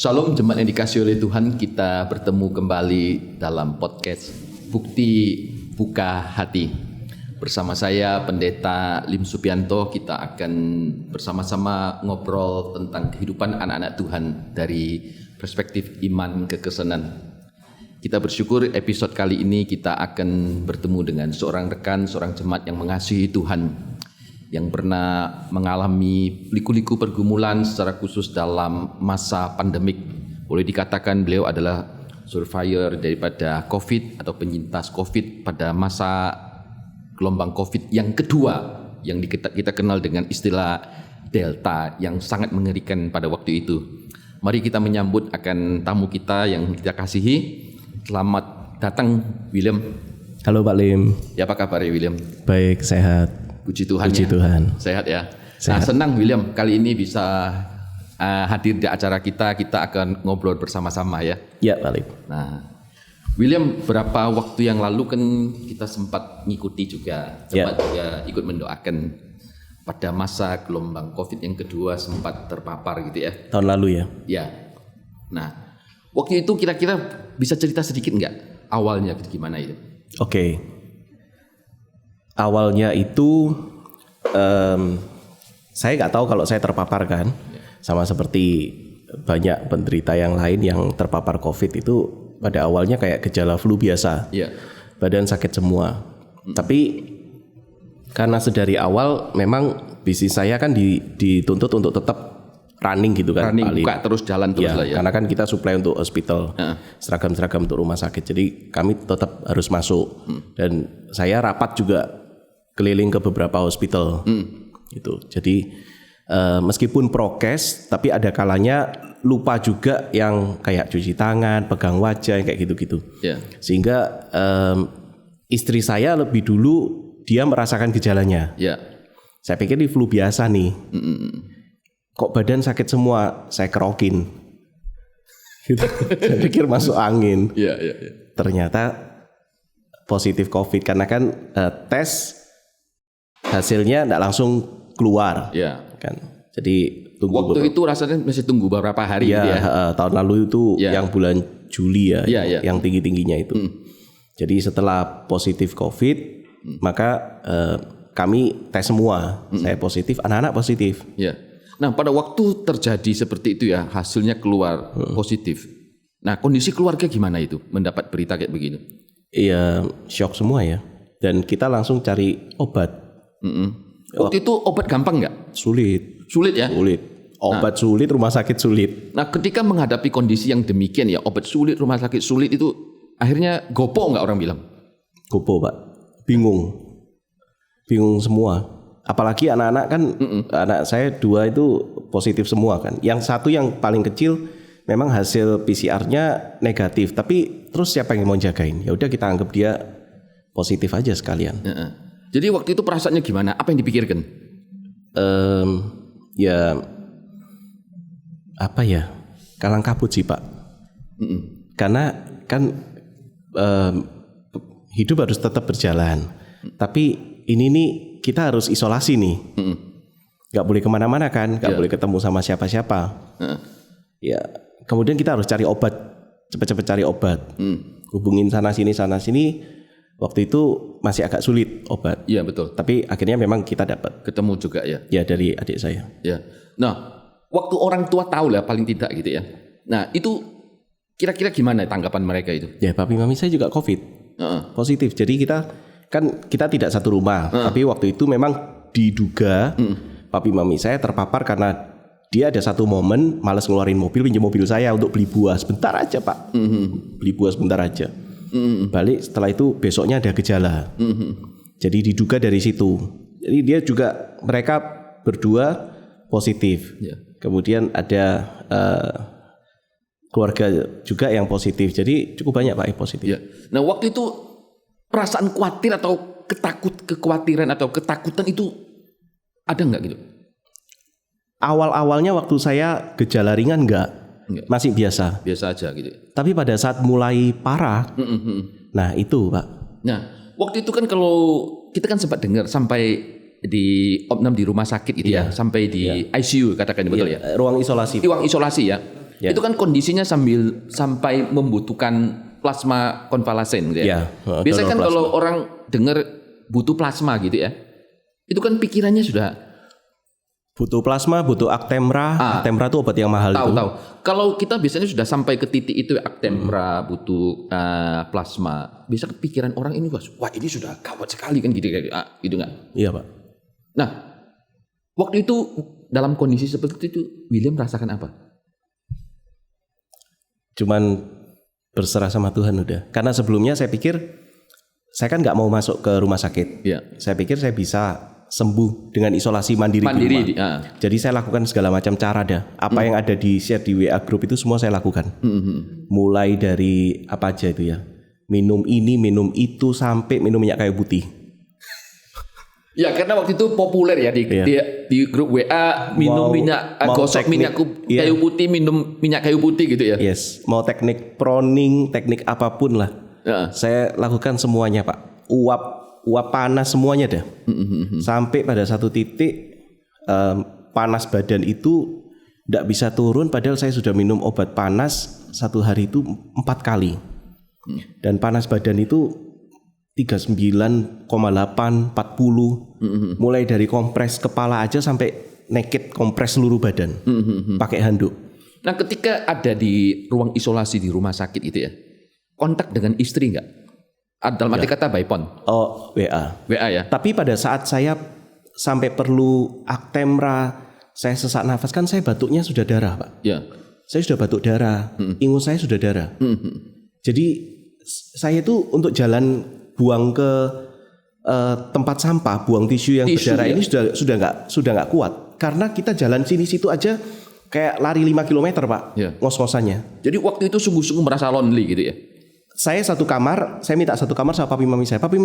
Shalom jemaat yang dikasihi oleh Tuhan, kita bertemu kembali dalam podcast Bukti Buka Hati. Bersama saya Pendeta Lim Supianto, kita akan bersama-sama ngobrol tentang kehidupan anak-anak Tuhan dari perspektif iman kekristenan. Kita bersyukur episode kali ini kita akan bertemu dengan seorang rekan, seorang jemaat yang mengasihi Tuhan, yang pernah mengalami liku-liku pergumulan secara khusus dalam masa pandemik. Boleh dikatakan beliau adalah survivor daripada COVID atau penyintas COVID pada masa gelombang COVID yang kedua, yang kita kenal dengan istilah Delta, yang sangat mengerikan pada waktu itu. Mari kita menyambut akan tamu kita yang kita kasihi. Selamat datang William. Halo Pak Lim. Ya, apa kabar ya William? Baik, sehat. Puji Tuhan. Puji ya. Tuhan. Sehat ya. Sehat. Nah, senang William kali ini bisa hadir di acara kita. Kita akan ngobrol bersama-sama ya. Ya Pak Lim. Nah, William, berapa waktu yang lalu kan kita sempat ngikuti juga, sempat juga ikut mendoakan pada masa gelombang COVID yang kedua sempat terpapar gitu ya. Tahun lalu ya. Ya. Nah, waktu itu kira-kira bisa cerita sedikit nggak awalnya gimana itu? Oke. Awalnya itu saya nggak tahu kalau saya terpapar kan, sama seperti banyak penderita yang lain yang terpapar COVID itu pada awalnya kayak gejala flu biasa, badan sakit semua. Tapi karena sedari awal memang bisnis saya kan dituntut untuk tetap running gitu kan, running, buka terus jalan terus lah ya. Karena kan kita supply untuk hospital, seragam-seragam untuk rumah sakit. Jadi kami tetap harus masuk. Dan saya rapat juga keliling ke beberapa hospital gitu. Jadi meskipun prokes, tapi ada kalanya lupa juga yang kayak cuci tangan, pegang wajah, yang kayak gitu-gitu. Sehingga istri saya lebih dulu dia merasakan gejalanya. Saya pikir ini flu biasa nih. Kok badan sakit semua? Saya kerokin. Gitu. Saya pikir masuk angin. Ternyata positif COVID karena kan tes hasilnya tidak langsung keluar, kan. Jadi tunggu waktu itu rasanya masih tunggu beberapa hari gitu ya. Tahun lalu itu yang bulan Juli ya, yang tinggi-tingginya itu. Jadi setelah positif COVID, maka kami tes semua. Saya positif, anak-anak positif. Nah, pada waktu terjadi seperti itu ya, hasilnya keluar positif. Nah, kondisi keluarga gimana itu mendapat berita kayak begini? Iya, shock semua ya. Dan kita langsung cari obat. Waktu itu obat gampang nggak? Sulit ya? Sulit. Obat sulit, rumah sakit sulit. Nah, ketika menghadapi kondisi yang demikian ya, obat sulit, rumah sakit sulit itu akhirnya gopo nggak orang bilang? Gopo Pak, bingung semua. Apalagi anak-anak kan, anak saya 2 itu positif semua kan. Yang satu yang paling kecil memang hasil PCR-nya negatif, tapi terus siapa yang mau jagain? Ya udah kita anggap dia positif aja sekalian. Jadi waktu itu perasaannya gimana? Apa yang dipikirkan? Ya apa ya? Kalang kabut sih Pak. Karena kan hidup harus tetap berjalan. Tapi ini nih kita harus isolasi nih. Gak boleh kemana-mana kan? Gak boleh ketemu sama siapa-siapa. Ya, kemudian kita harus cari obat. Cepat-cepat cari obat. Hubungin sana sini. Waktu itu masih agak sulit obat. Iya betul. Tapi akhirnya memang kita dapat. Ketemu juga ya. Ya dari adik saya. Nah, waktu orang tua tahu lah paling tidak gitu ya. Nah, itu kira-kira gimana tanggapan mereka itu? Ya, papi mami saya juga COVID. Positif. Jadi kita tidak satu rumah. Tapi waktu itu memang diduga papi mami saya terpapar karena dia ada satu momen malas ngeluarin mobil, pinjam mobil saya untuk beli buah sebentar aja Pak. Beli buah sebentar aja. Balik setelah itu besoknya ada gejala. Jadi diduga dari situ. Jadi dia juga, mereka berdua positif. Kemudian ada keluarga juga yang positif. Jadi cukup banyak Pak yang positif. Nah, waktu itu perasaan khawatir atau kekhawatiran atau ketakutan itu ada nggak gitu? Awal-awalnya waktu saya gejala ringan enggak. Masih biasa aja gitu. Tapi pada saat mulai parah, nah itu Pak. Nah, waktu itu kan kalau kita kan sempat dengar sampai di opnam di rumah sakit gitu ya, sampai di ICU katakan betul ya. Ruang isolasi. Ruang isolasi ya. Itu kan kondisinya sampai membutuhkan plasma konvalesen gitu ya. Biasanya kan kalau orang dengar butuh plasma gitu ya, itu kan pikirannya sudah butuh plasma, butuh Actemra. Actemra itu obat yang mahal. Tahu. Kalau kita biasanya sudah sampai ke titik itu Actemra, butuh plasma. Bisa kepikiran orang ini, wah ini sudah gawat sekali kan gitu nggak? Iya Pak. Nah, waktu itu dalam kondisi seperti itu William merasakan apa? Cuman berserah sama Tuhan udah. Karena sebelumnya saya pikir saya kan nggak mau masuk ke rumah sakit. Saya pikir saya bisa sembuh dengan isolasi mandiri di rumah. Jadi saya lakukan segala macam cara apa yang ada di share di WA group itu semua saya lakukan. Mulai dari apa aja itu ya, minum ini, minum itu, sampai minum minyak kayu putih. Ya karena waktu itu populer ya di grup WA minum minyak gosok minyak kayu putih, minum minyak kayu putih gitu ya. Yes, mau teknik proning, teknik apapun lah. Saya lakukan semuanya Pak. Uap panas semuanya dah. Sampai pada satu titik panas badan itu tidak bisa turun, padahal saya sudah minum obat panas satu hari itu 4 kali. Dan panas badan itu 39,8, 40. Mulai dari kompres kepala aja sampai naked, kompres seluruh badan. Pakai handuk. Nah, ketika ada di ruang isolasi di rumah sakit itu ya, kontak dengan istri enggak? Dalam arti kata by phone. Oh, WA ya. Tapi pada saat saya sampai perlu Actemra, saya sesak nafas, kan saya batuknya sudah darah Pak. Saya sudah batuk darah, ingus saya sudah darah. Jadi saya itu untuk jalan buang ke tempat sampah, buang tisu yang berdarah ini sudah nggak kuat. Karena kita jalan sini situ aja kayak lari 5 km Pak, ngos-ngosannya. Jadi waktu itu sungguh-sungguh merasa lonely gitu ya. Saya satu kamar, saya minta satu kamar sama papi mami saya. Papi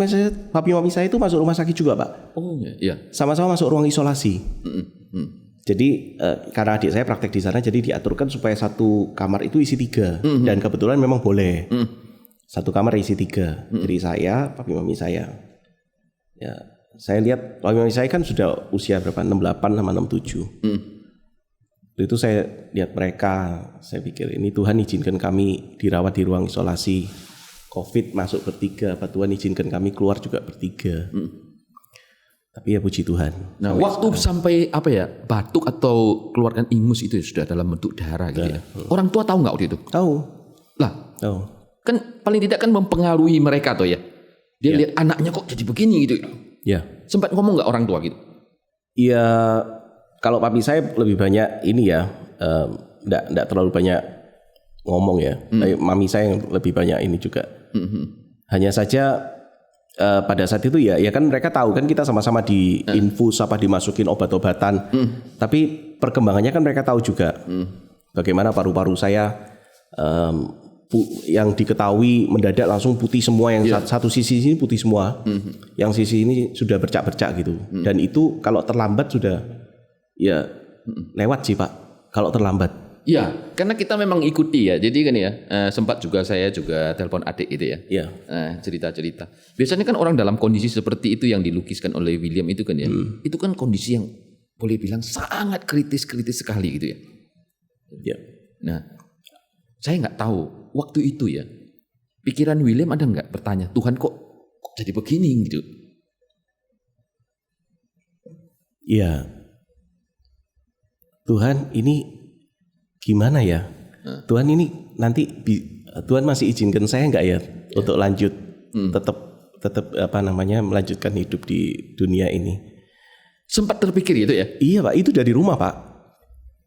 mami saya itu masuk rumah sakit juga Pak. Oh iya. Sama-sama masuk ruang isolasi. Jadi karena adik saya praktek di sana, jadi diaturkan supaya satu kamar itu isi 3. Dan kebetulan memang boleh. Satu kamar isi 3. Jadi saya, papi mami saya. Ya, saya lihat papi mami saya kan sudah usia berapa? 68 sama 67. Itu saya lihat mereka, saya pikir ini Tuhan izinkan kami dirawat di ruang isolasi COVID, masuk bertiga, apa Tuhan izinkan kami keluar juga bertiga. Tapi ya puji Tuhan. Nah, waktu sampai apa ya, batuk atau keluarkan ingus itu sudah dalam bentuk darah gitu ya. Orang tua tahu nggak waktu itu? Tahu. Lah, tahu. Kan paling tidak kan mempengaruhi mereka tuh ya. Dia lihat anaknya kok jadi begini gitu. Ya. Sempat ngomong nggak orang tua gitu? Iya. Kalau papi saya lebih banyak ini ya, enggak terlalu banyak ngomong ya. Mami saya yang lebih banyak ini juga. Hanya saja pada saat itu ya kan mereka tahu kan kita sama-sama di infus apa dimasukin obat-obatan. Tapi perkembangannya kan mereka tahu juga. Bagaimana paru-paru saya yang diketahui mendadak langsung putih semua, yang satu sisi ini putih semua. Yang sisi ini sudah bercak-bercak gitu. Dan itu kalau terlambat sudah lewat sih Pak, kalau terlambat. Iya, karena kita memang ikuti ya. Jadi kan ya, sempat juga saya juga telepon adik itu ya. Iya. Cerita-cerita. Biasanya kan orang dalam kondisi seperti itu yang dilukiskan oleh William itu kan ya. Itu kan kondisi yang boleh bilang sangat kritis sekali gitu ya. Iya. Nah, saya nggak tahu waktu itu ya, pikiran William ada nggak bertanya, Tuhan kok jadi begini gitu? Iya. Tuhan ini gimana ya? Tuhan ini nanti Tuhan masih izinkan saya enggak ya untuk lanjut tetap melanjutkan hidup di dunia ini. Sempat terpikir itu ya? Iya Pak, itu dari rumah Pak.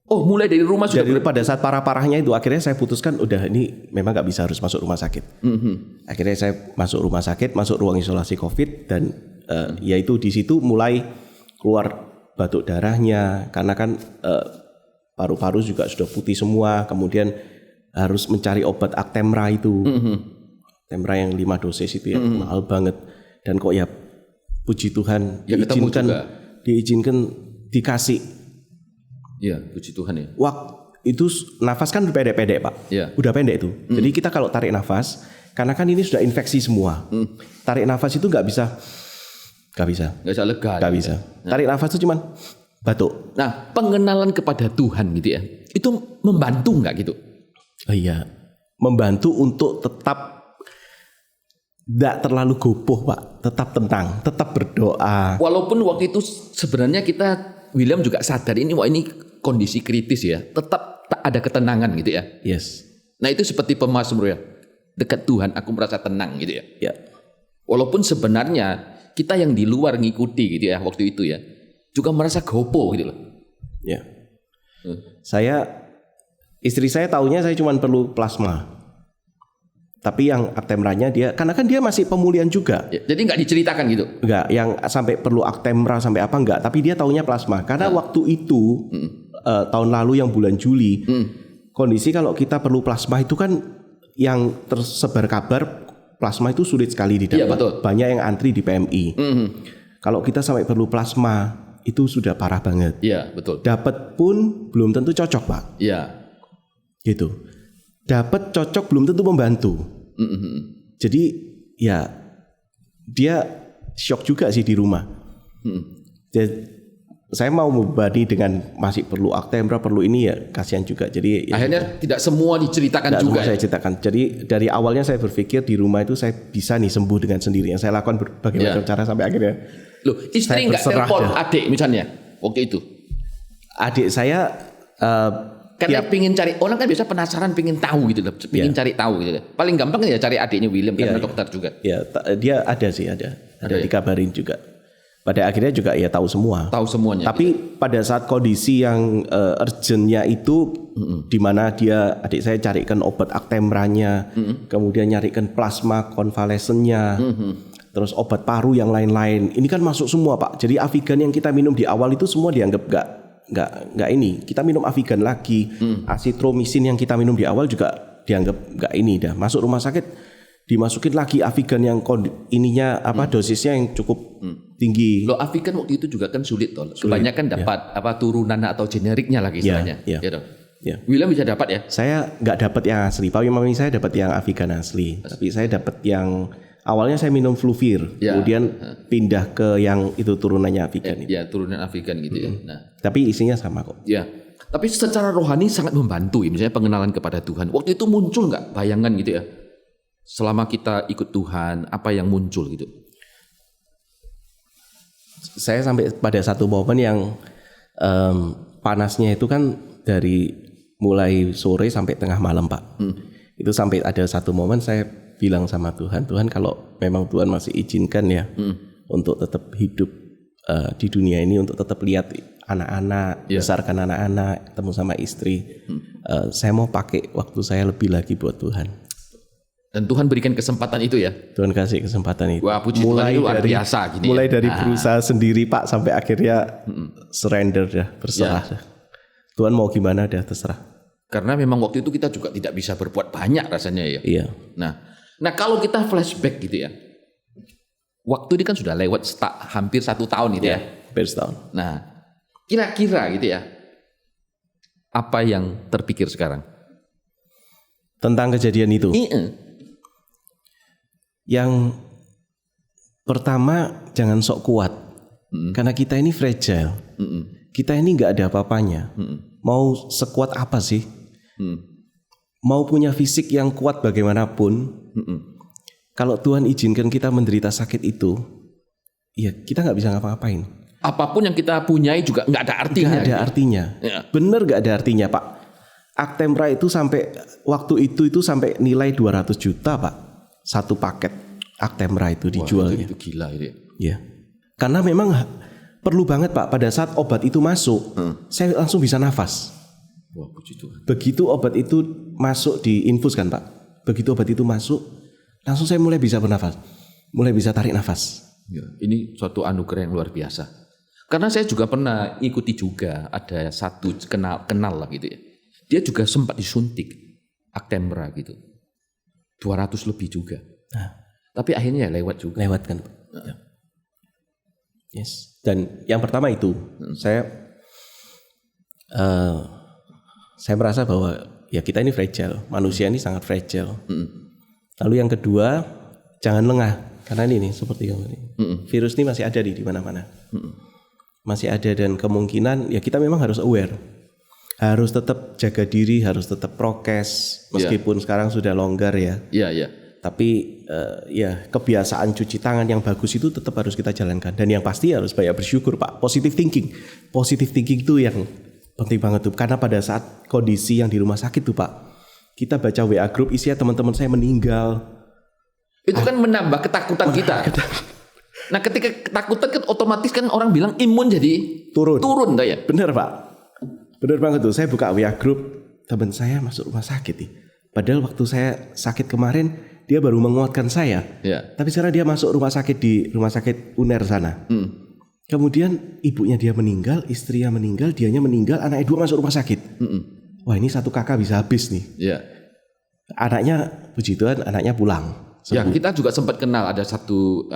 Oh, mulai dari rumah sudah. Pada saat parah-parahnya itu akhirnya saya putuskan udah ini memang nggak bisa, harus masuk rumah sakit. Akhirnya saya masuk rumah sakit, masuk ruang isolasi COVID, dan yaitu di situ mulai keluar batuk darahnya, karena kan paru-paru juga sudah putih semua. Kemudian harus mencari obat Actemra itu. Actemra yang 5 dosis itu ya, mahal banget. Dan kok ya puji Tuhan ya, diizinkan dikasih. Iya, puji Tuhan ya. Itu nafas kan pendek-pendek Pak. Ya. Udah pendek itu. Jadi kita kalau tarik nafas, karena kan ini sudah infeksi semua. Tarik nafas itu nggak bisa lega. Nggak bisa. Tarik nafas itu cuman batuk. Nah, pengenalan kepada Tuhan gitu ya. Itu membantu nggak gitu? Oh iya, membantu untuk tetap tidak terlalu gopoh Pak, tetap tenang, tetap berdoa. Walaupun waktu itu sebenarnya William juga sadar ini kondisi kritis ya, tetap ada ketenangan gitu ya. Yes. Nah itu seperti pemazmur ya, dekat Tuhan aku merasa tenang gitu ya. Ya. Walaupun sebenarnya kita yang di luar ngikuti gitu ya waktu itu ya, juga merasa gopoh gitu loh. Ya. Istri saya taunya saya cuma perlu plasma. Tapi yang Actemra-nya karena kan dia masih pemulihan juga. Ya, jadi nggak diceritakan gitu? Enggak, yang sampai perlu Actemra sampai apa enggak. Tapi dia taunya plasma. Karena waktu itu tahun lalu yang bulan Juli, kondisi kalau kita perlu plasma itu kan yang tersebar kabar plasma itu sulit sekali didapat. Iya, betul. Banyak yang antri di PMI. Kalau kita sampai perlu plasma itu sudah parah banget. Iya, betul. Dapat pun belum tentu cocok Pak. Iya. Gitu. Dapat cocok belum tentu membantu. Jadi ya dia shock juga sih di rumah. Saya mau membanding dengan masih perlu Actemra, perlu ini ya kasihan juga. Jadi ya, akhirnya tidak semua diceritakan tidak juga. Semua saya ceritakan. Jadi dari awalnya saya berpikir di rumah itu saya bisa nih sembuh dengan sendirinya. Saya lakukan berbagai macam cara sampai akhirnya. Loh, istri nggak telepon adik misalnya waktu itu? Adik saya karena pingin cari, orang kan biasa penasaran, pingin tahu gitu loh, pingin cari tahu gitu loh. Paling gampang kan ya cari adiknya William karena dokter juga. Ya, dia ada dikabarin juga. Pada akhirnya juga ya tahu semua. Tahu semuanya. Tapi gitu. Pada saat kondisi yang urgentnya itu, di mana adik saya carikan obat Actemra-nya, kemudian nyarikan plasma konvalesennya, terus obat paru yang lain-lain. Ini kan masuk semua Pak. Jadi Avigan yang kita minum di awal itu semua dianggap nggak ini. Kita minum Avigan lagi, Azithromycin yang kita minum di awal juga dianggap nggak ini dah. Masuk rumah sakit dimasukin lagi Avigan yang dosisnya yang cukup tinggi. Loh, Avigan waktu itu juga kan sulit toh. Kebanyakan dapat turunan atau generiknya lagi istilahnya. Gitu. Ya. William bisa dapat ya? Saya nggak dapat yang asli. Pak Mami saya dapat yang Avigan asli. Tapi saya dapat yang awalnya saya minum Fluvir, kemudian pindah ke yang itu turunannya Avigan. Ya, turunan Avigan gitu ya. Nah, tapi isinya sama kok. Ya, tapi secara rohani sangat membantu ya, misalnya pengenalan kepada Tuhan. Waktu itu muncul nggak bayangan gitu ya? Selama kita ikut Tuhan, apa yang muncul gitu? Saya sampai pada satu momen yang panasnya itu kan dari mulai sore sampai tengah malam Pak. Itu sampai ada satu momen saya bilang sama Tuhan kalau memang Tuhan masih izinkan ya untuk tetap hidup di dunia ini, untuk tetap lihat anak-anak, besarkan anak-anak, ketemu sama istri, saya mau pakai waktu saya lebih lagi buat Tuhan. Dan Tuhan berikan kesempatan itu ya? Tuhan kasih kesempatan itu. Wah, puji Tuhan, itu luar biasa gini. Mulai dari berusaha sendiri Pak sampai akhirnya surrender dah, berserah dah. Tuhan mau gimana dah terserah. Karena memang waktu itu kita juga tidak bisa berbuat banyak rasanya ya. Iya. Nah kalau kita flashback gitu ya, waktu ini kan sudah lewat hampir 1 tahun gitu ya. Hampir setahun. Nah, kira-kira gitu ya, apa yang terpikir sekarang? Tentang kejadian itu? Yang pertama, jangan sok kuat. Karena kita ini fragile. Kita ini gak ada apa-apanya. Mau sekuat apa sih? Mau punya fisik yang kuat bagaimanapun, kalau Tuhan izinkan kita menderita sakit itu, ya kita nggak bisa ngapa-ngapain. Apapun yang kita punyai juga nggak ada artinya. Nggak ada artinya. Ya. Bener nggak ada artinya Pak. Actemra itu sampai waktu itu sampai nilai 200 juta Pak. Satu paket Actemra itu dijual. Itu gila itu. Ya. Karena memang perlu banget Pak. Pada saat obat itu masuk, saya langsung bisa nafas. Wah, puji Tuhan. Begitu obat itu masuk diinfus kan Pak. Begitu obat itu masuk, langsung saya mulai bisa bernafas. Mulai bisa tarik nafas. Ya, ini suatu anugerah yang luar biasa. Karena saya juga pernah ikuti juga, ada satu kenal lah gitu ya. Dia juga sempat disuntik Actemra gitu. 200 lebih juga. Tapi akhirnya ya lewat juga. Lewat kan Pak. Ya. Yes. Dan yang pertama itu, saya merasa bahwa ya kita ini fragile, manusia ini sangat fragile. Lalu yang kedua, jangan lengah, karena ini seperti kamu ini, virus ini masih ada di mana-mana, masih ada dan kemungkinan ya kita memang harus aware, harus tetap jaga diri, harus tetap prokes meskipun sekarang sudah longgar ya. Iya. Tapi ya kebiasaan cuci tangan yang bagus itu tetap harus kita jalankan. Dan yang pasti harus banyak bersyukur Pak. Positive thinking itu yang penting banget tuh. Karena pada saat kondisi yang di rumah sakit tuh Pak, kita baca WA group isinya teman-teman saya meninggal. Itu kan menambah ketakutan kita. Nah ketika ketakutan kan otomatis kan orang bilang imun jadi turun ya. Bener Pak. Bener banget tuh. Saya buka WA group, teman saya masuk rumah sakit nih. Padahal waktu saya sakit kemarin dia baru menguatkan saya. Ya. Tapi sekarang dia masuk rumah sakit di rumah sakit UNER sana. Kemudian ibunya dia meninggal, istrinya meninggal, dianya meninggal, anaknya 2 masuk rumah sakit. Wah ini satu kakak bisa habis nih. Ya. Anaknya puji Tuhan anaknya pulang. Ya kita juga sempat kenal ada satu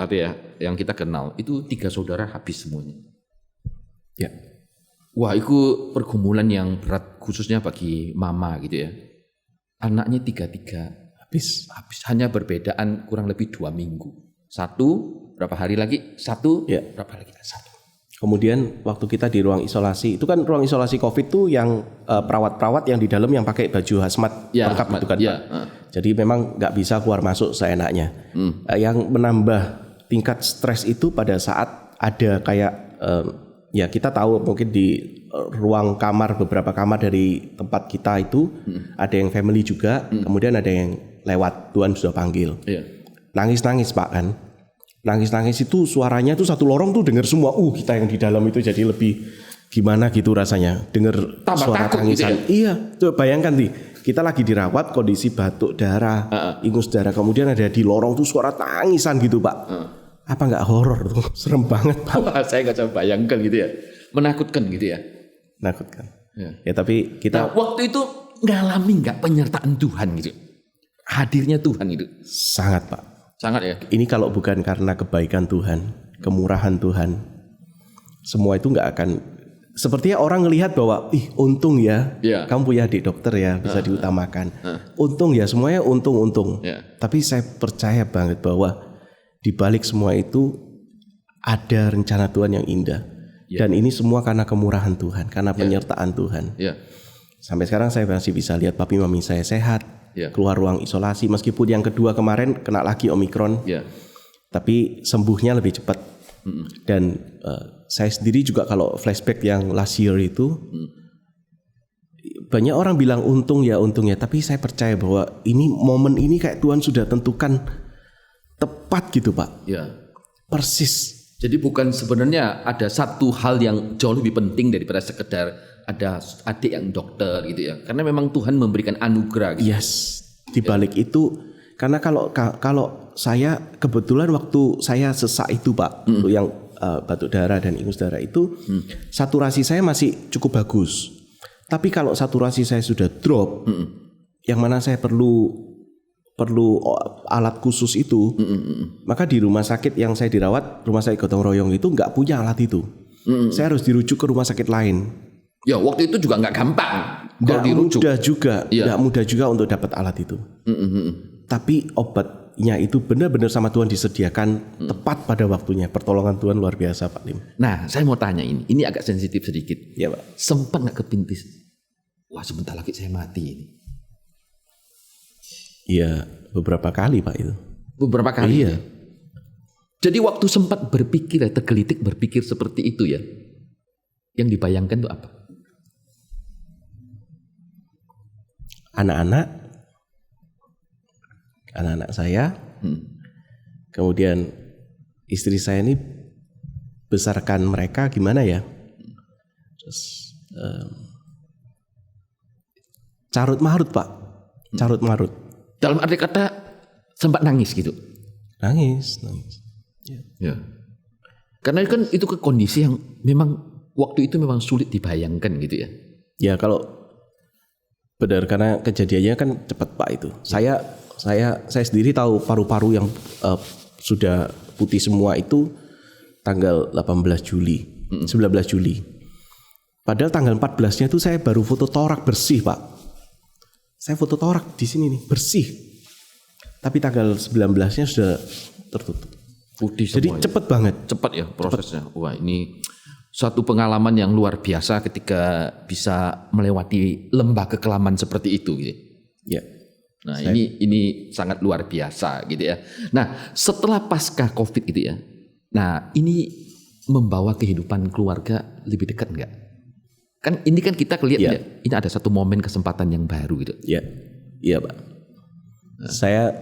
yang kita kenal itu 3 saudara habis semuanya. Ya. Wah itu pergumulan yang berat khususnya bagi mama gitu ya. Anaknya 3 habis hanya berbedaan kurang lebih 2 minggu. 1 berapa hari lagi? 1 berapa lagi? 1. Kemudian waktu kita di ruang isolasi, itu kan ruang isolasi COVID tuh yang perawat-perawat yang di dalam yang pakai baju hazmat lengkap gitu kan Pak. Jadi memang nggak bisa keluar masuk seenaknya. Yang menambah tingkat stres itu pada saat ada kayak ya kita tahu mungkin di ruang kamar, beberapa kamar dari tempat kita itu ada yang family juga, kemudian ada yang lewat, Tuhan sudah panggil. Nangis-nangis Pak kan. Nangis-nangis itu suaranya tuh satu lorong tuh dengar semua. Kita yang di dalam itu jadi lebih gimana gitu rasanya. Dengar suara tangisan. Gitu ya? Iya, coba bayangkan nih. Kita lagi dirawat kondisi batuk darah, ingus darah, kemudian ada di lorong tuh suara tangisan gitu Pak. Apa nggak horor tuh? Serem banget Pak. Saya nggak coba bayangkan gitu ya. Menakutkan gitu ya. Menakutkan. Ya tapi kita waktu itu ngalami nggak penyertaan Tuhan gitu. Hadirnya Tuhan itu. Sangat Pak. Sangat ya. Ini kalau bukan karena kebaikan Tuhan, kemurahan Tuhan, semua itu nggak akan. Sepertinya orang ngelihat bahwa, untung ya, kamu punya adik dokter ya, bisa diutamakan. Untung ya, semuanya untung. Tapi saya percaya banget bahwa di balik semua itu ada rencana Tuhan yang indah. Dan ini semua karena kemurahan Tuhan, karena penyertaan Tuhan. Sampai sekarang saya masih bisa lihat papi mami saya sehat. Keluar ruang isolasi meskipun yang kedua kemarin kena lagi Omikron, tapi sembuhnya lebih cepat. Dan saya sendiri juga kalau flashback yang last year itu banyak orang bilang untung ya, tapi saya percaya bahwa ini momen ini kayak Tuhan sudah tentukan tepat gitu Pak. Persis. Jadi bukan sebenarnya ada satu hal yang jauh lebih penting daripada sekedar ada adik yang dokter gitu ya. Karena memang Tuhan memberikan anugerah gitu. Di balik itu karena kalau saya kebetulan waktu saya sesak itu Pak, untuk yang batuk darah dan ingus darah itu saturasi saya masih cukup bagus. Tapi kalau saturasi saya sudah drop, yang mana saya perlu alat khusus itu, maka di rumah sakit yang saya dirawat, rumah sakit gotong royong itu nggak punya alat itu. Saya harus dirujuk ke rumah sakit lain. Ya waktu itu juga nggak gampang. Nggak mudah juga untuk dapat alat itu. Tapi obatnya itu benar-benar sama Tuhan disediakan tepat pada waktunya. Pertolongan Tuhan luar biasa Pak Lim. Nah saya mau tanya ini agak sensitif sedikit. Ya Pak. Sempat nggak kepintis? Wah sebentar lagi saya mati ini. Iya beberapa kali Pak itu. Beberapa kali. Iya. Jadi waktu sempat berpikir tergelitik berpikir seperti itu ya. Yang dibayangkan itu apa? Anak-anak saya, kemudian istri saya ini besarkan mereka gimana ya? Terus carut marut Pak, carut marut. Dalam arti kata sempat nangis gitu. Nangis. Ya. Karena kan itu ke kondisi yang memang waktu itu memang sulit dibayangkan gitu ya. Ya kalau benar karena kejadiannya kan cepat Pak itu. Saya sendiri tahu paru-paru yang sudah putih semua itu tanggal 18 Juli, 19 Juli. Padahal tanggal 14-nya itu saya baru foto torak bersih Pak. Saya foto torak di sini nih bersih. Tapi tanggal 19-nya sudah tertutup. Putih semua. Jadi cepet banget. Cepat ya prosesnya. Wah ini suatu pengalaman yang luar biasa ketika bisa melewati lembah kekelaman seperti itu gitu. Ya. Nah, ini sangat luar biasa gitu ya. Nah, setelah pasca Covid gitu ya. Nah, ini membawa kehidupan keluarga lebih dekat enggak? Kan ini kan kita lihat ya, ini ada satu momen kesempatan yang baru gitu. Iya. Iya, Pak. Saya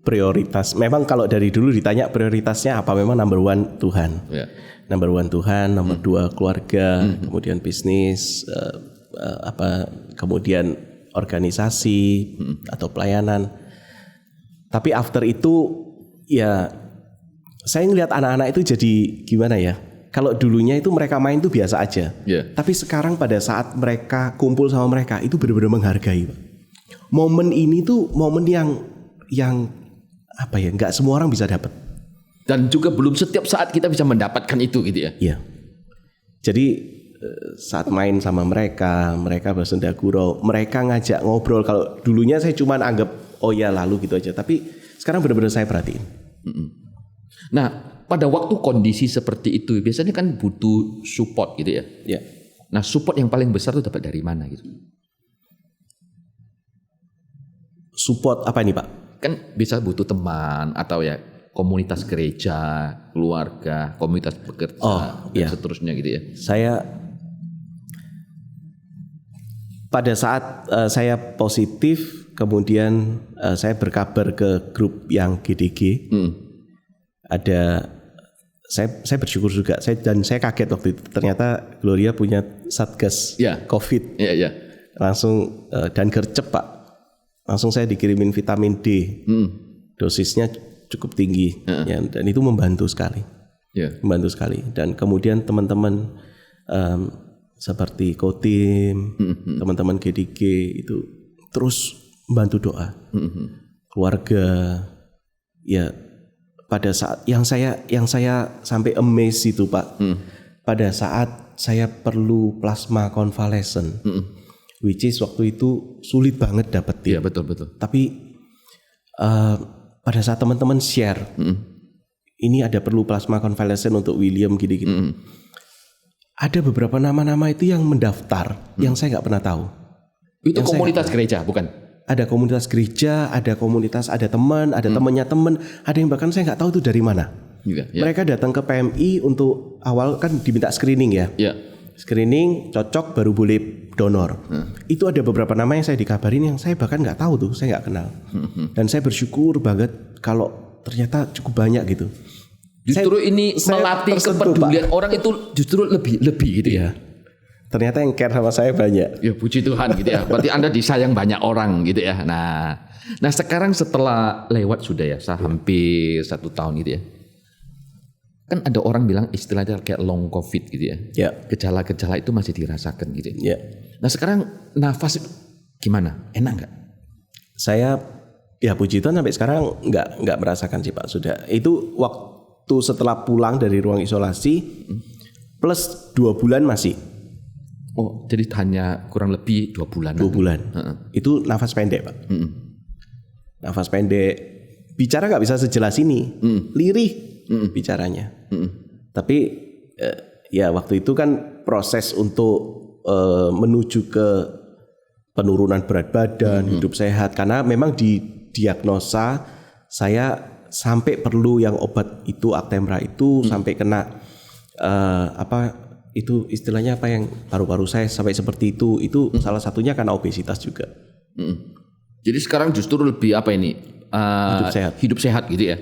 prioritas, memang kalau dari dulu ditanya prioritasnya apa, memang number one Tuhan. Ya. Number one Tuhan, nomor dua keluarga, kemudian bisnis, kemudian organisasi atau pelayanan. Tapi after itu ya saya ngelihat anak-anak itu jadi gimana ya? Kalau dulunya itu mereka main itu biasa aja. Yeah. Tapi sekarang pada saat mereka kumpul sama mereka itu benar-benar menghargai, Pak. Momen ini tuh momen yang apa ya? Nggak semua orang bisa dapat. Dan juga belum setiap saat kita bisa mendapatkan itu gitu ya. Iya. Jadi saat main sama mereka bersenda gurau, mereka ngajak ngobrol. Kalau dulunya saya cuma anggap oh ya lalu gitu aja, tapi sekarang benar-benar saya perhatiin. Nah, pada waktu kondisi seperti itu biasanya kan butuh support gitu ya. Ya. Nah, support yang paling besar itu dapat dari mana gitu? Support apa ini, Pak? Kan bisa butuh teman atau ya komunitas gereja, keluarga, komunitas pekerja dan seterusnya gitu ya. Saya pada saat saya positif, kemudian saya berkabar ke grup yang GDG. Ada saya bersyukur juga. Saya kaget waktu itu. Ternyata Gloria punya satgas COVID. Iya. Langsung dan gercep, Pak. Langsung saya dikirimin vitamin D. Dosisnya cukup tinggi ya, dan itu membantu sekali. Membantu sekali. Dan kemudian teman-teman seperti Kotim, teman-teman GDG itu terus membantu doa. Keluarga ya, pada saat yang saya sampai amazed itu, Pak. Pada saat saya perlu plasma konvalesen. Which is waktu itu sulit banget dapetin. Iya, betul. Tapi pada saat teman-teman share, ini ada perlu plasma konvalesen untuk William gini-gini. Ada beberapa nama-nama itu yang mendaftar, yang saya nggak pernah tahu. Itu yang komunitas gereja, bukan? Ada komunitas gereja, ada komunitas, ada teman, ada temannya teman, ada yang bahkan saya nggak tahu itu dari mana. Ya. Mereka datang ke PMI untuk awal kan diminta screening ya. Screening cocok baru boleh donor. Itu ada beberapa nama yang saya dikabarin yang saya bahkan nggak tahu tuh, saya nggak kenal. Dan saya bersyukur banget kalau ternyata cukup banyak gitu. Justru ini melatih kepedulian orang itu justru lebih gitu ya. Ternyata yang care sama saya banyak. Ya puji Tuhan gitu ya. Berarti Anda disayang banyak orang gitu ya. Nah sekarang setelah lewat sudah ya, hampir 1 tahun gitu ya. Kan ada orang bilang istilahnya kayak long COVID gitu ya. Gejala-gejala itu masih dirasakan gitu ya. Nah sekarang nafas gimana? Enak nggak? Saya ya puji Tuhan sampai sekarang nggak merasakan sih, Pak. Sudah itu waktu setelah pulang dari ruang isolasi plus 2 bulan masih. Oh jadi hanya kurang lebih 2 bulan. 2 bulan. Itu nafas pendek, Pak. Nafas pendek. Bicara nggak bisa sejelas ini. Lirih. Bicaranya. Tapi ya waktu itu kan proses untuk menuju ke penurunan berat badan, hidup sehat, karena memang didiagnosa saya sampai perlu yang obat itu Actemra itu sampai kena itu istilahnya apa yang paru-paru saya sampai seperti itu salah satunya karena obesitas juga. Jadi sekarang justru lebih apa ini? Hidup sehat gitu ya.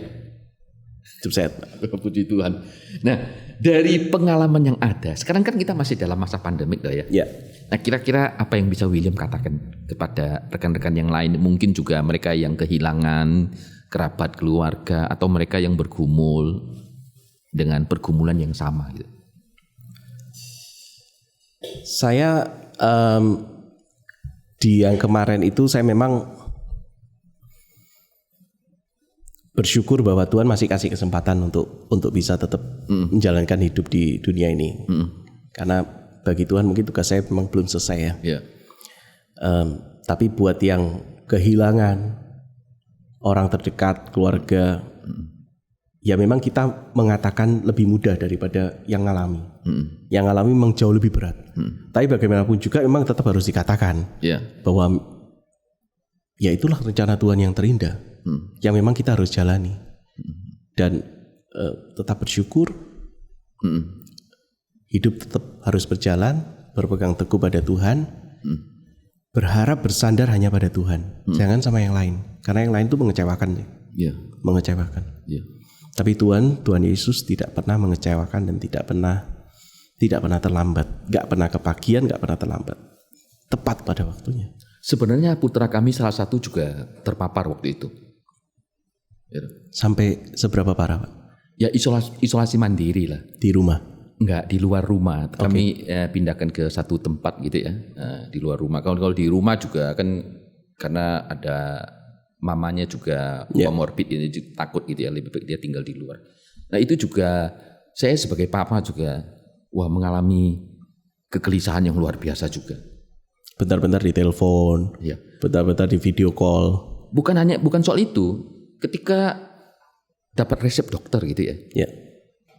Hidup sehat. Puji Tuhan. Nah, dari pengalaman yang ada, sekarang kan kita masih dalam masa pandemik lah ya. Nah, kira-kira apa yang bisa William katakan kepada rekan-rekan yang lain, mungkin juga mereka yang kehilangan kerabat keluarga atau mereka yang bergumul dengan pergumulan yang sama gitu. Saya di yang kemarin itu saya memang bersyukur bahwa Tuhan masih kasih kesempatan untuk bisa tetap menjalankan hidup di dunia ini. Karena bagi Tuhan mungkin tugas saya memang belum selesai ya. Tapi buat yang kehilangan orang terdekat, keluarga, ya memang kita mengatakan lebih mudah daripada yang ngalami. Yang ngalami memang jauh lebih berat. Tapi bagaimanapun juga memang tetap harus dikatakan bahwa ya itulah rencana Tuhan yang terindah yang memang kita harus jalani. Dan tetap bersyukur, hidup tetap harus berjalan, berpegang teguh pada Tuhan, berharap bersandar hanya pada Tuhan, jangan sama yang lain, karena yang lain itu mengecewakan, mengecewakan. Tapi Tuhan Yesus tidak pernah mengecewakan dan tidak pernah terlambat, nggak pernah kepagian, nggak pernah terlambat, tepat pada waktunya. Sebenarnya putra kami salah satu juga terpapar waktu itu. Sampai seberapa parah, Pak? Ya isolasi mandiri lah. Di rumah? Enggak, di luar rumah. Kami pindahkan ke satu tempat gitu ya, di luar rumah. Kalau di rumah juga kan karena ada mamanya juga komorbid, ini takut gitu ya, lebih baik dia tinggal di luar. Nah itu juga saya sebagai papa juga mengalami kegelisahan yang luar biasa juga. Bentar-bentar di telepon, bentar-bentar di video call. Bukan soal itu. Ketika dapat resep dokter gitu ya,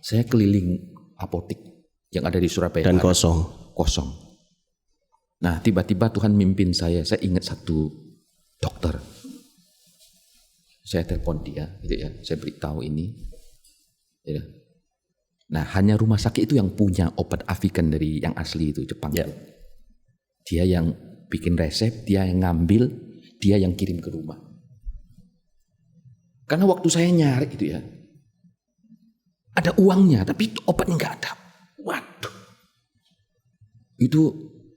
saya keliling apotek yang ada di Surabaya dan kosong. Nah tiba-tiba Tuhan mimpin saya ingat satu dokter. Saya telepon dia, gitu ya. Saya beritahu ini. Ya. Nah, hanya rumah sakit itu yang punya obat Avigan dari yang asli itu Jepang. Dia yang bikin resep, dia yang ngambil, dia yang kirim ke rumah. Karena waktu saya nyari itu ya, ada uangnya, tapi obatnya nggak ada. Waduh, itu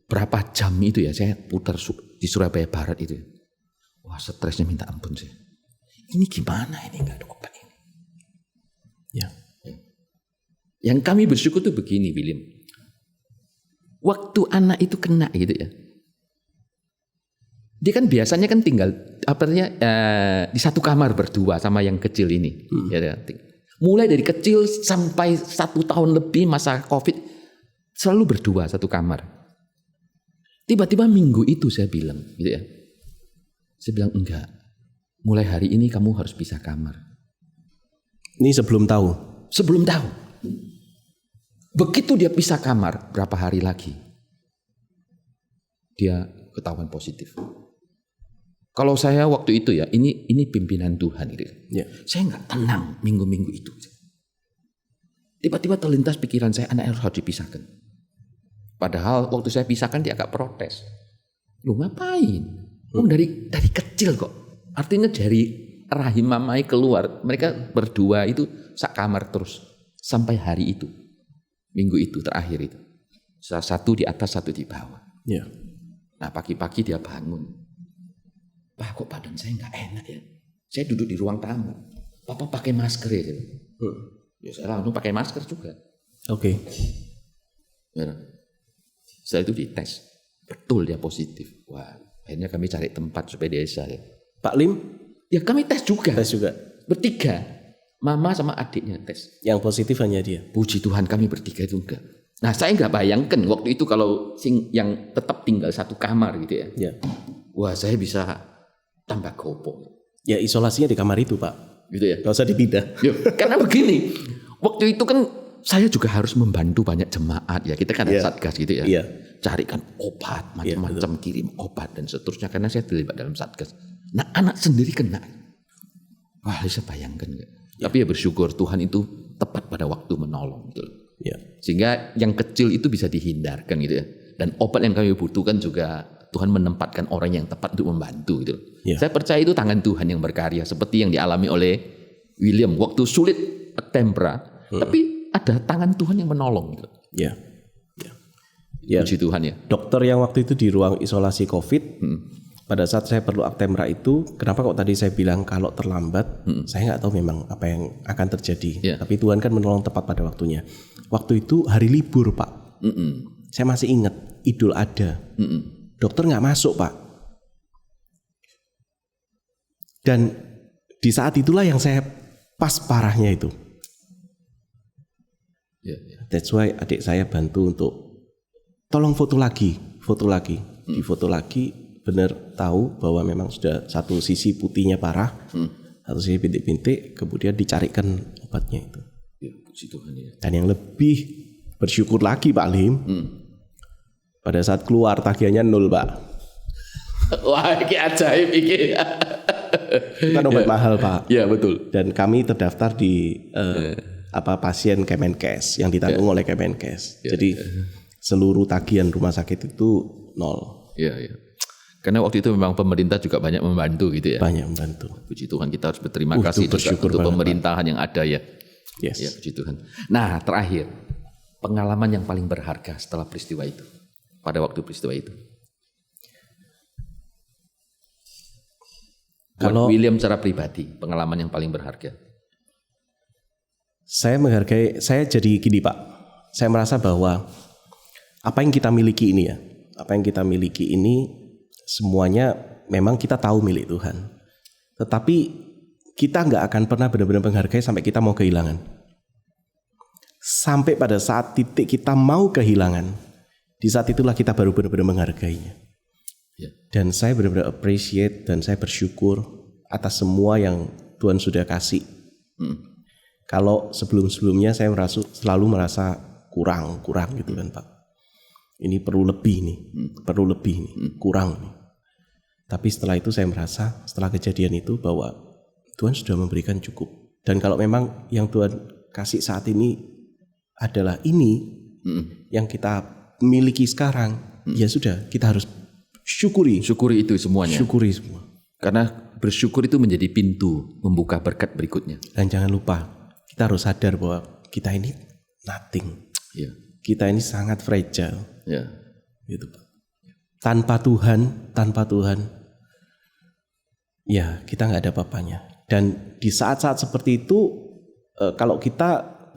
berapa jam itu ya? Saya putar di Surabaya Barat itu. Wah, stresnya minta ampun sih. Ini gimana ini nggak ada obat ini? Yang kami bersyukur tuh begini, William. Waktu anak itu kena gitu ya, dia kan biasanya kan tinggal di satu kamar berdua sama yang kecil ini. Mulai dari kecil sampai 1 tahun lebih masa COVID selalu berdua satu kamar. Tiba-tiba minggu itu saya bilang gitu ya, saya bilang enggak. Mulai hari ini kamu harus pisah kamar. Ini sebelum tahu? Sebelum tahu. Begitu dia pisah kamar, berapa hari lagi dia ketahuan positif. Kalau saya waktu itu ya, ini pimpinan Tuhan gitu. Saya nggak tenang minggu-minggu itu. Tiba-tiba terlintas pikiran saya, anak harus dipisahkan. Padahal waktu saya pisahkan dia agak protes. Lu ngapain? Dari kecil kok. Artinya dari rahim mamai keluar, mereka berdua itu sak kamar terus sampai hari itu, minggu itu terakhir itu, satu di atas satu di bawah. Nah pagi-pagi dia bangun, Pak kok badan saya nggak enak ya? Saya duduk di ruang tamu, Papa pakai masker ya? Ya saya langsung pakai masker juga. Setelah itu dites, betul dia positif. Wah, akhirnya kami cari tempat supaya desa ya. Pak Lim? Ya kami tes juga. Bertiga. Mama sama adiknya tes. Yang positif hanya dia. Puji Tuhan kami bertiga itu enggak. Nah saya nggak bayangkan waktu itu kalau yang tetap tinggal satu kamar gitu ya. Wah saya bisa tambah gopo. Ya isolasinya di kamar itu Pak. Gitu ya. Gak usah dipindah. Karena begini, waktu itu kan saya juga harus membantu banyak jemaat ya. Kita kan satgas gitu ya. Carikan obat, macam-macam, kirim obat dan seterusnya. Karena saya terlibat dalam satgas. Nah anak sendiri kena. Wah saya bayangkan enggak. Tapi ya bersyukur Tuhan itu tepat pada waktu menolong gitu. Sehingga yang kecil itu bisa dihindarkan gitu ya. Dan obat yang kami butuhkan juga Tuhan menempatkan orang yang tepat untuk membantu gitu. Saya percaya itu tangan Tuhan yang berkarya seperti yang dialami oleh William waktu sulit tempra, tapi ada tangan Tuhan yang menolong gitu. Puji Tuhan ya. Dokter yang waktu itu di ruang isolasi COVID, pada saat saya perlu Actemra itu, kenapa kok tadi saya bilang kalau terlambat, saya nggak tahu memang apa yang akan terjadi. Tapi Tuhan kan menolong tepat pada waktunya. Waktu itu hari libur Pak. Saya masih ingat Idul Adha. Dokter nggak masuk Pak. Dan di saat itulah yang saya pas parahnya itu. That's why adik saya bantu untuk tolong foto lagi. Di foto lagi benar tahu bahwa memang sudah satu sisi putihnya parah, Atau sih bintik-bintik, kemudian dicarikan obatnya itu. Ya, puji Tuhan ya. Dan yang lebih bersyukur lagi Pak Lim, pada saat keluar tagihannya 0 Pak. Wah, ini ajaib ini. Itu kan obat mahal Pak. Ya betul. Dan kami terdaftar di pasien Kemenkes yang ditanggung oleh Kemenkes. Jadi seluruh tagihan rumah sakit itu 0. Ya, ya. Karena waktu itu memang pemerintah juga banyak membantu gitu ya. Banyak membantu. Puji Tuhan, kita harus berterima kasih juga untuk pemerintahan yang ada ya. Yes. Ya, puji Tuhan. Nah, terakhir, pengalaman yang paling berharga setelah peristiwa itu. Pada waktu peristiwa itu. Kalau William secara pribadi, pengalaman yang paling berharga. Saya jadi gini Pak. Saya merasa bahwa apa yang kita miliki ini ya, semuanya memang kita tahu milik Tuhan. Tetapi kita nggak akan pernah benar-benar menghargai sampai kita mau kehilangan. Sampai pada saat titik kita mau kehilangan, di saat itulah kita baru benar-benar menghargainya. Ya. Dan saya benar-benar appreciate dan saya bersyukur atas semua yang Tuhan sudah kasih. Kalau sebelum-sebelumnya saya selalu merasa kurang gitu kan Pak. Ini perlu lebih nih, kurang nih. Tapi setelah itu saya merasa, setelah kejadian itu bahwa Tuhan sudah memberikan cukup. Dan kalau memang yang Tuhan kasih saat ini adalah ini yang kita miliki sekarang, ya sudah, kita harus syukuri. Syukuri itu semuanya. Syukuri semua. Karena bersyukur itu menjadi pintu membuka berkat berikutnya. Dan jangan lupa, kita harus sadar bahwa kita ini nothing. Ya. Kita ini sangat fragile. Ya. Gitu Pak. Tanpa Tuhan, ya kita nggak ada apa-apanya. Dan di saat-saat seperti itu, kalau kita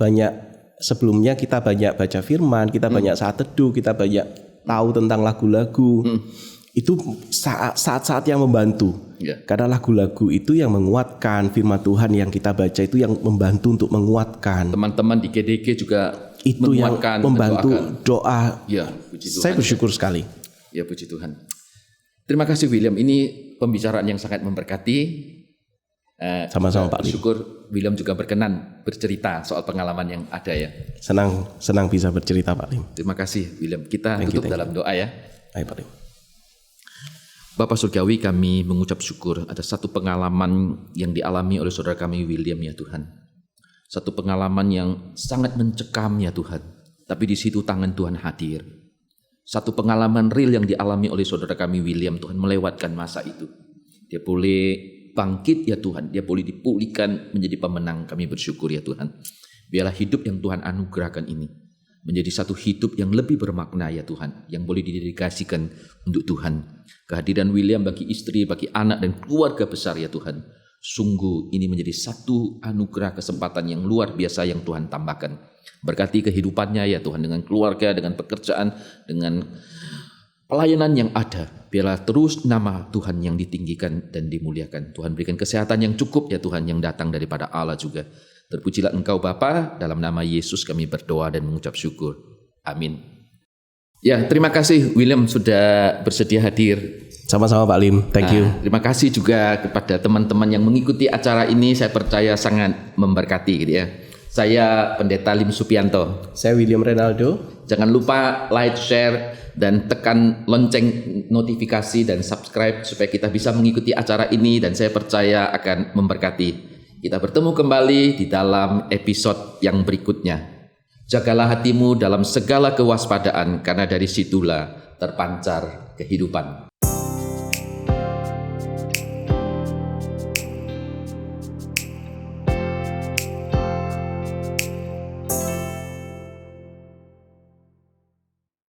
sebelumnya kita banyak baca firman, kita banyak saat teduh, kita banyak tahu tentang lagu-lagu, itu saat-saat yang membantu. Ya. Karena lagu-lagu itu yang menguatkan, firman Tuhan yang kita baca itu yang membantu untuk menguatkan. Teman-teman di GDG juga itu yang membantu doa. Ya, puji Tuhan. Saya bersyukur sekali. Ya, puji Tuhan. Terima kasih William. Ini pembicaraan yang sangat memberkati. Sama-sama Pak Lim. Bersyukur William juga berkenan bercerita soal pengalaman yang ada ya. Senang bisa bercerita Pak Lim. Terima kasih William. Kita tutup dalam doa ya. Ayo Pak Lim. Bapak Surgawi, kami mengucap syukur ada satu pengalaman yang dialami oleh saudara kami William ya Tuhan. Satu pengalaman yang sangat mencekam ya Tuhan. Tapi di situ tangan Tuhan hadir. Satu pengalaman real yang dialami oleh saudara kami William, Tuhan melewatkan masa itu. Dia boleh bangkit ya Tuhan. Dia boleh dipulihkan menjadi pemenang. Kami bersyukur ya Tuhan. Biarlah hidup yang Tuhan anugerahkan ini menjadi satu hidup yang lebih bermakna ya Tuhan. Yang boleh didedikasikan untuk Tuhan. Kehadiran William bagi istri, bagi anak dan keluarga besar ya Tuhan. Sungguh ini menjadi satu anugerah kesempatan yang luar biasa yang Tuhan tambahkan. Berkati kehidupannya ya Tuhan dengan keluarga, dengan pekerjaan, dengan pelayanan yang ada. Biarlah terus nama Tuhan yang ditinggikan dan dimuliakan. Tuhan berikan kesehatan yang cukup ya Tuhan yang datang daripada Allah juga. Terpujilah Engkau Bapa, dalam nama Yesus kami berdoa dan mengucap syukur. Amin. Ya, terima kasih William sudah bersedia hadir. Sama-sama Pak Lim, thank you. Terima kasih juga kepada teman-teman yang mengikuti acara ini. Saya percaya sangat memberkati gitu ya. Saya Pendeta Lim Supianto. Saya William Renaldo. Jangan lupa like, share, dan tekan lonceng notifikasi dan subscribe supaya kita bisa mengikuti acara ini dan saya percaya akan memberkati. Kita bertemu kembali di dalam episode yang berikutnya. Jagalah hatimu dalam segala kewaspadaan karena dari situlah terpancar kehidupan.